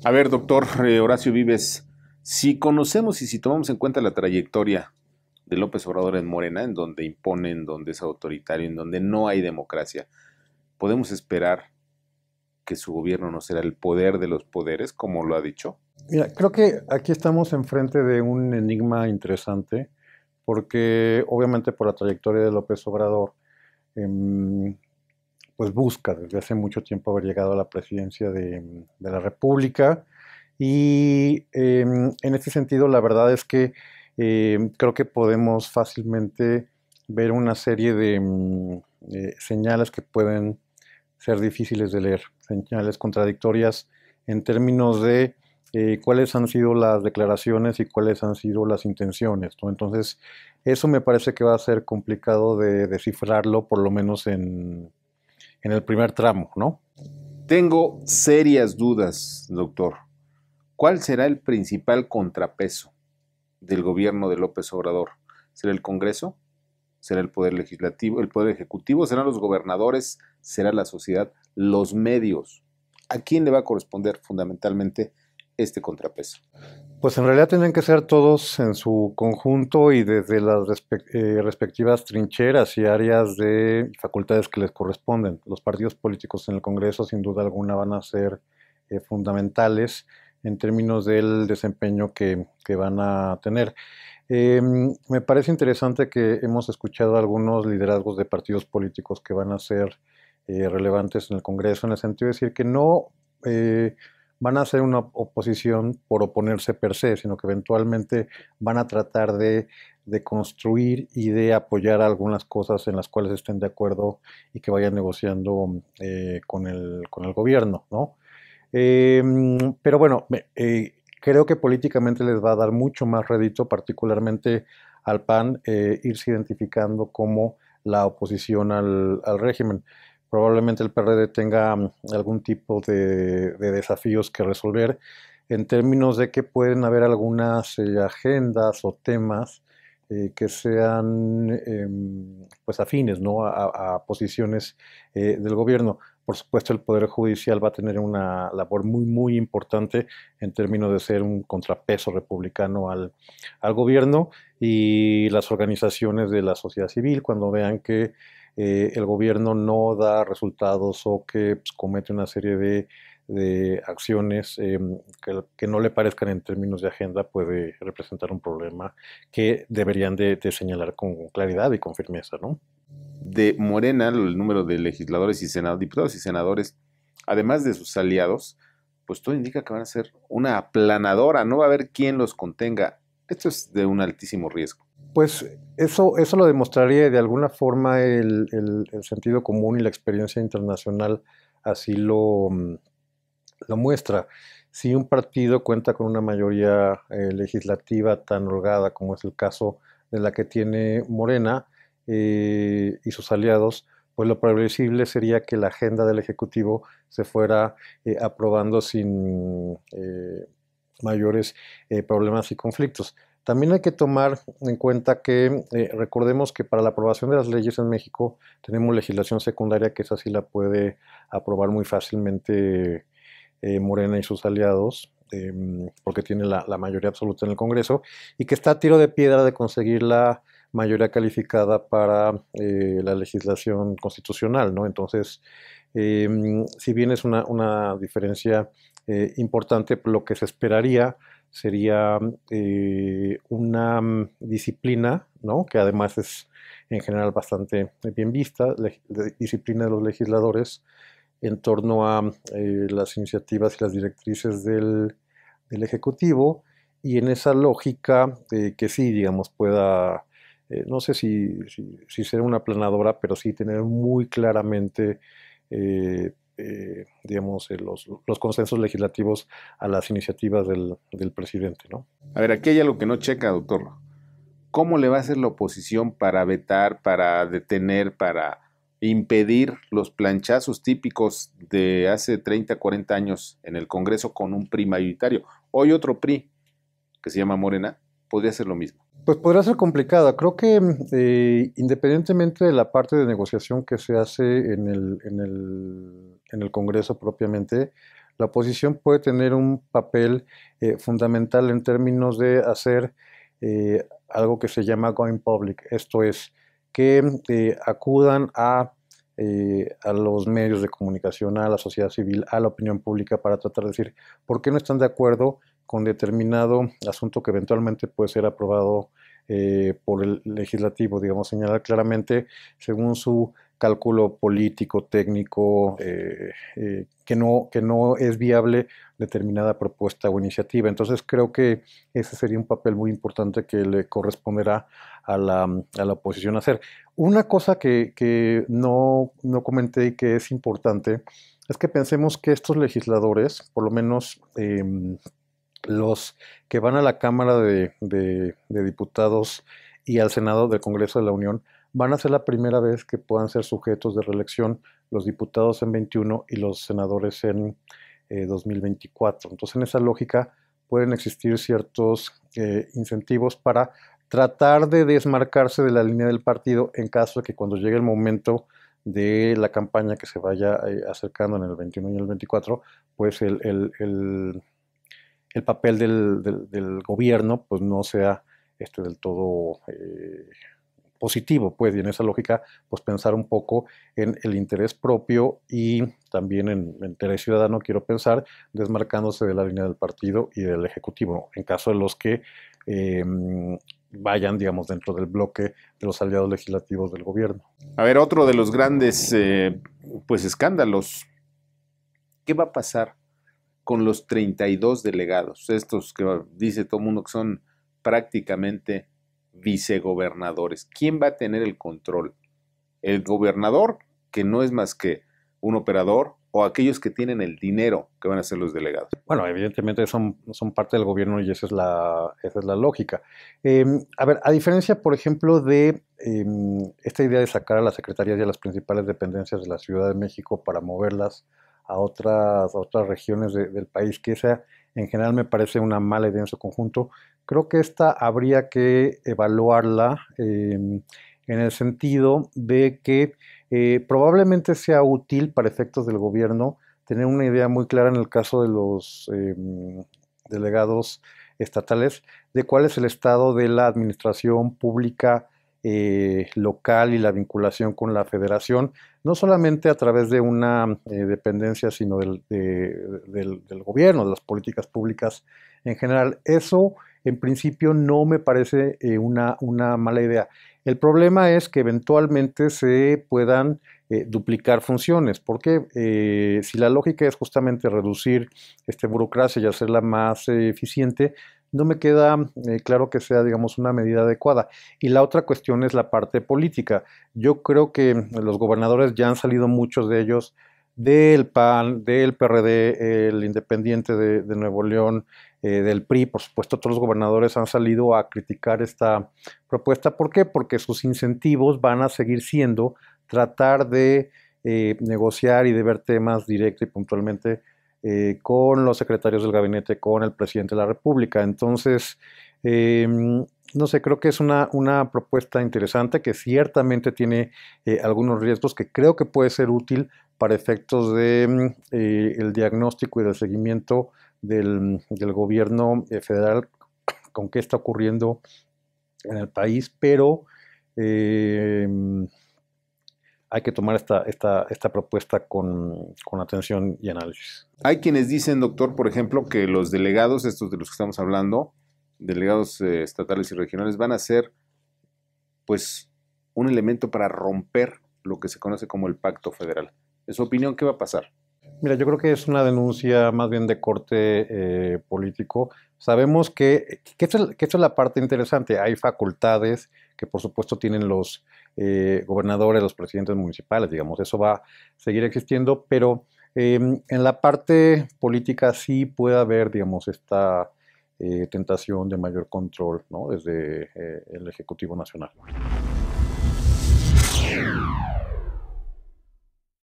A ver, doctor Horacio Vives, si conocemos y si tomamos en cuenta la trayectoria de López Obrador en Morena, en donde impone, en donde es autoritario, en donde no hay democracia, ¿podemos esperar que su gobierno no será el poder de los poderes, como lo ha dicho? Mira, creo que aquí estamos enfrente de un enigma interesante, porque obviamente por la trayectoria de López Obrador, em, pues busca desde hace mucho tiempo haber llegado a la presidencia de la República. Y en este sentido, la verdad es que creo que podemos fácilmente ver una serie de señales que pueden ser difíciles de leer, señales contradictorias en términos de cuáles han sido las declaraciones y cuáles han sido las intenciones, ¿no? Entonces, eso me parece que va a ser complicado de descifrarlo, por lo menos en el primer tramo, ¿no? Tengo serias dudas, doctor. ¿Cuál será el principal contrapeso del gobierno de López Obrador? ¿Será el Congreso? ¿Será el Poder Legislativo, el Poder Ejecutivo? ¿Serán los gobernadores? ¿Será la sociedad? ¿Los medios? ¿A quién le va a corresponder fundamentalmente este contrapeso? Pues en realidad tienen que ser todos en su conjunto y desde las respectivas trincheras y áreas de facultades que les corresponden. Los partidos políticos en el Congreso sin duda alguna van a ser fundamentales en términos del desempeño que van a tener. Me parece interesante que hemos escuchado algunos liderazgos de partidos políticos que van a ser relevantes en el Congreso, en el sentido de decir que no van a hacer una oposición por oponerse per se, sino que eventualmente van a tratar de construir y de apoyar algunas cosas en las cuales estén de acuerdo y que vayan negociando con el gobierno, ¿no? Eh, pero bueno, creo que políticamente les va a dar mucho más rédito, particularmente al PAN, irse identificando como la oposición al régimen. Probablemente el PRD tenga algún tipo de desafíos que resolver en términos de que pueden haber algunas agendas o temas que sean pues afines, ¿no? A posiciones del gobierno. Por supuesto, el Poder Judicial va a tener una labor muy importante en términos de ser un contrapeso republicano al gobierno, y las organizaciones de la sociedad civil, cuando vean que el gobierno no da resultados o que pues, comete una serie de acciones que no le parezcan en términos de agenda, puede representar un problema que deberían de señalar con claridad y con firmeza, ¿no? De Morena, el número de legisladores y senadores, diputados y senadores, además de sus aliados, pues todo indica que van a ser una aplanadora, no va a haber quien los contenga. Esto es de un altísimo riesgo. Pues eso lo demostraría de alguna forma el sentido común y la experiencia internacional así lo muestra. Si un partido cuenta con una mayoría legislativa tan holgada como es el caso de la que tiene Morena y sus aliados, pues lo previsible sería que la agenda del Ejecutivo se fuera aprobando sin mayores problemas y conflictos. También hay que tomar en cuenta que recordemos que para la aprobación de las leyes en México tenemos legislación secundaria que esa sí la puede aprobar muy fácilmente Morena y sus aliados, porque tiene la mayoría absoluta en el Congreso, y que está a tiro de piedra de conseguir la mayoría calificada para la legislación constitucional, ¿no? Entonces, si bien es una diferencia importante, lo que se esperaría sería una disciplina, ¿no? Que además es en general bastante bien vista, disciplina de los legisladores en torno a las iniciativas y las directrices del Ejecutivo, y en esa lógica que sí, digamos, pueda, no sé si ser una planadora, pero sí tener muy claramente, digamos, los consensos legislativos a las iniciativas del presidente, ¿no? A ver, aquí hay algo que no checa, doctor. ¿Cómo le va a hacer la oposición para vetar, para detener, para impedir los planchazos típicos de hace 30, 40 años en el Congreso con un PRI mayoritario? Hoy otro PRI, que se llama Morena, podría hacer lo mismo. Pues podrá ser complicada. Creo que independientemente de la parte de negociación que se hace en el Congreso propiamente, la oposición puede tener un papel fundamental en términos de hacer algo que se llama going public, esto es, que acudan a los medios de comunicación, a la sociedad civil, a la opinión pública para tratar de decir por qué no están de acuerdo con determinado asunto que eventualmente puede ser aprobado por el legislativo, digamos, señalar claramente según su cálculo político, técnico, que no es viable determinada propuesta o iniciativa. Entonces creo que ese sería un papel muy importante que le corresponderá a la oposición hacer. Una cosa que no comenté y que es importante es que pensemos que estos legisladores, por lo menos los que van a la Cámara de Diputados y al Senado del Congreso de la Unión, van a ser la primera vez que puedan ser sujetos de reelección los diputados en 21 y los senadores en 2024. Entonces, en esa lógica pueden existir ciertos incentivos para tratar de desmarcarse de la línea del partido en caso de que cuando llegue el momento de la campaña que se vaya acercando en el 21 y el 24, pues el papel del gobierno pues no sea del todo positivo, pues, y en esa lógica, pues pensar un poco en el interés propio y también en el interés ciudadano, quiero pensar, desmarcándose de la línea del partido y del Ejecutivo, en caso de los que vayan, digamos, dentro del bloque de los aliados legislativos del gobierno. A ver, otro de los grandes, pues, escándalos. ¿Qué va a pasar con los 32 delegados? Estos que dice todo el mundo que son prácticamente vicegobernadores. ¿Quién va a tener el control? ¿El gobernador, que no es más que un operador, o aquellos que tienen el dinero, que van a ser los delegados? Bueno, evidentemente son parte del gobierno y esa es la lógica. A ver, a diferencia, por ejemplo, de esta idea de sacar a las secretarías y a las principales dependencias de la Ciudad de México para moverlas a otras regiones del país, que esa en general me parece una mala idea en su conjunto, creo que esta habría que evaluarla en el sentido de que probablemente sea útil para efectos del gobierno tener una idea muy clara en el caso de los delegados estatales de cuál es el estado de la administración pública local y la vinculación con la federación, no solamente a través de una dependencia, sino del gobierno, de las políticas públicas en general. Eso, en principio, no me parece una mala idea. El problema es que eventualmente se puedan duplicar funciones, porque si la lógica es justamente reducir burocracia y hacerla más eficiente, no me queda claro que sea, digamos, una medida adecuada. Y la otra cuestión es la parte política. Yo creo que los gobernadores ya han salido muchos de ellos del PAN, del PRD, el Independiente de Nuevo León, del PRI, por supuesto, todos los gobernadores han salido a criticar esta propuesta. ¿Por qué? Porque sus incentivos van a seguir siendo tratar de negociar y de ver temas directo y puntualmente con los secretarios del gabinete, con el presidente de la República. Entonces, no sé, creo que es una propuesta interesante que ciertamente tiene algunos riesgos que creo que puede ser útil para efectos de el diagnóstico y del seguimiento del gobierno federal con qué está ocurriendo en el país, pero hay que tomar esta propuesta con atención y análisis. Hay quienes dicen, doctor, por ejemplo, que los delegados, estos de los que estamos hablando, delegados estatales y regionales, van a ser, pues, un elemento para romper lo que se conoce como el pacto federal. En su opinión, ¿qué va a pasar? Mira, yo creo que es una denuncia más bien de corte político. Sabemos que esta es la parte interesante. Hay facultades que por supuesto tienen los gobernadores, los presidentes municipales, digamos, eso va a seguir existiendo, pero en la parte política sí puede haber, digamos, esta tentación de mayor control, ¿no? Desde el Ejecutivo Nacional.